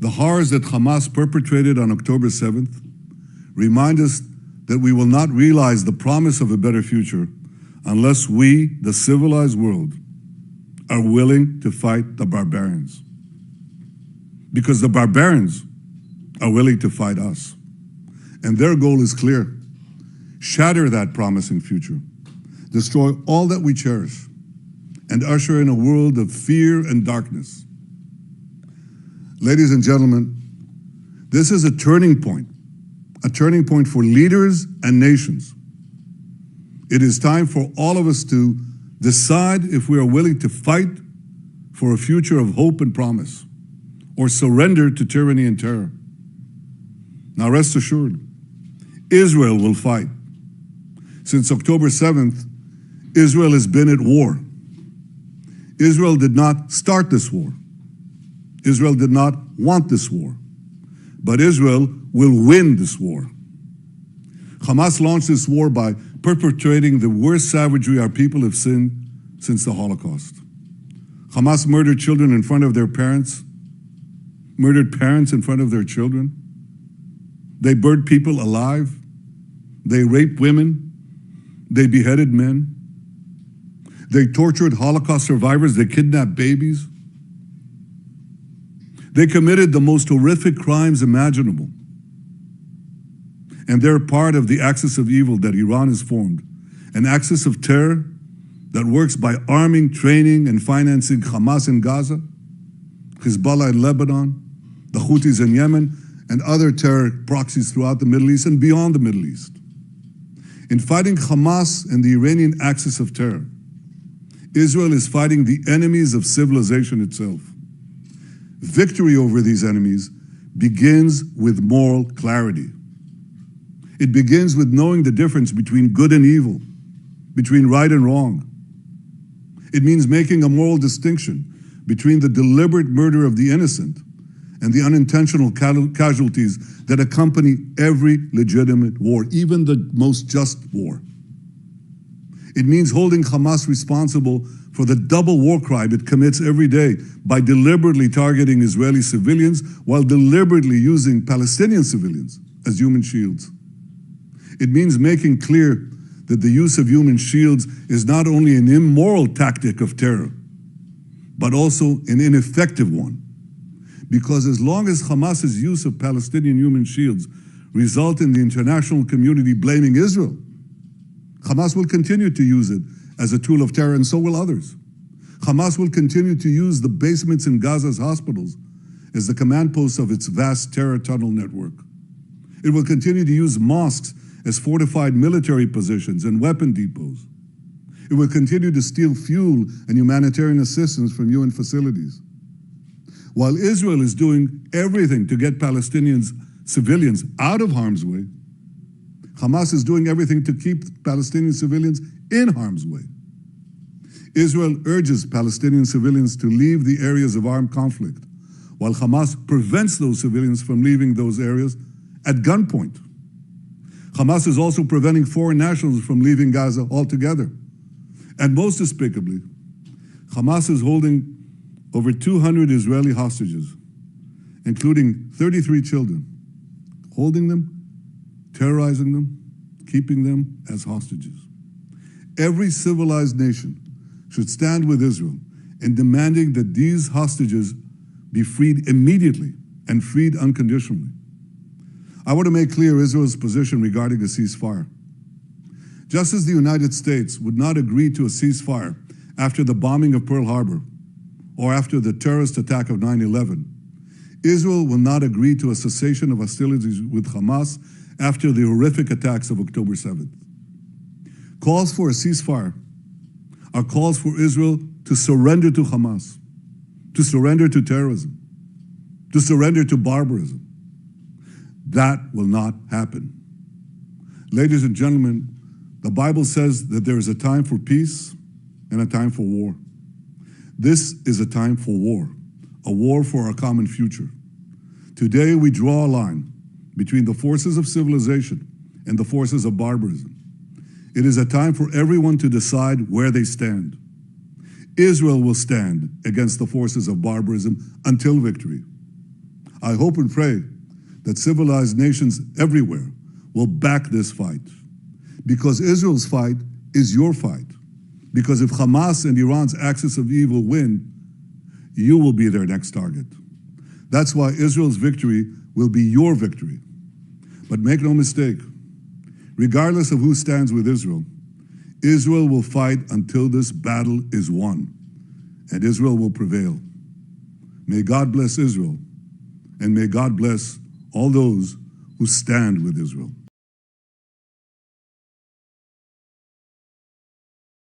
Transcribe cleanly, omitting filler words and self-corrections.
The horrors that Hamas perpetrated on October 7th remind us that we will not realize the promise of a better future unless we, the civilized world, are willing to fight the barbarians. Because the barbarians are willing to fight us. And their goal is clear. Shatter that promising future. Destroy all that we cherish and usher in a world of fear and darkness. Ladies and gentlemen, this is a turning point for leaders and nations. It is time for all of us to decide if we are willing to fight for a future of hope and promise, or surrender to tyranny and terror. Now rest assured, Israel will fight. Since October 7th, Israel has been at war. Israel did not start this war. Israel did not want this war. But Israel will win this war. Hamas launched this war by perpetrating the worst savagery our people have seen since the Holocaust. Hamas murdered children in front of their parents, murdered parents in front of their children. They burned people alive. They raped women. They beheaded men. They tortured Holocaust survivors. They kidnapped babies. They committed the most horrific crimes imaginable. And they're part of the axis of evil that Iran has formed, an axis of terror that works by arming, training, and financing Hamas in Gaza, Hezbollah in Lebanon, the Houthis in Yemen, and other terror proxies throughout the Middle East and beyond the Middle East. In fighting Hamas and the Iranian axis of terror, Israel is fighting the enemies of civilization itself. Victory over these enemies begins with moral clarity. It begins with knowing the difference between good and evil, between right and wrong. It means making a moral distinction between the deliberate murder of the innocent and the unintentional casualties that accompany every legitimate war, even the most just war. It means holding Hamas responsible for the double war crime it commits every day by deliberately targeting Israeli civilians while deliberately using Palestinian civilians as human shields. It means making clear that the use of human shields is not only an immoral tactic of terror, but also an ineffective one. Because as long as Hamas's use of Palestinian human shields result in the international community blaming Israel, Hamas will continue to use it as a tool of terror, and so will others. Hamas will continue to use the basements in Gaza's hospitals as the command posts of its vast terror tunnel network. It will continue to use mosques as fortified military positions and weapon depots. It will continue to steal fuel and humanitarian assistance from UN facilities. While Israel is doing everything to get civilians out of harm's way, Hamas is doing everything to keep Palestinian civilians in harm's way. Israel urges Palestinian civilians to leave the areas of armed conflict, while Hamas prevents those civilians from leaving those areas at gunpoint. Hamas is also preventing foreign nationals from leaving Gaza altogether. And most despicably, Hamas is holding over 200 Israeli hostages, including 33 children, holding them, terrorizing them, keeping them as hostages. Every civilized nation should stand with Israel in demanding that these hostages be freed immediately and freed unconditionally. I want to make clear Israel's position regarding a ceasefire. Just as the United States would not agree to a ceasefire after the bombing of Pearl Harbor or after the terrorist attack of 9/11, Israel will not agree to a cessation of hostilities with Hamas after the horrific attacks of October 7th. Calls for a ceasefire are calls for Israel to surrender to Hamas, to surrender to terrorism, to surrender to barbarism. That will not happen. Ladies and gentlemen, the Bible says that there is a time for peace and a time for war. This is a time for war, a war for our common future. Today we draw a line between the forces of civilization and the forces of barbarism. It is a time for everyone to decide where they stand. Israel will stand against the forces of barbarism until victory. I hope and pray that civilized nations everywhere will back this fight. Because Israel's fight is your fight. Because if Hamas and Iran's axis of evil win, you will be their next target. That's why Israel's victory will be your victory. But make no mistake, regardless of who stands with Israel, Israel will fight until this battle is won, and Israel will prevail. May God bless Israel, and may God bless all those who stand with Israel.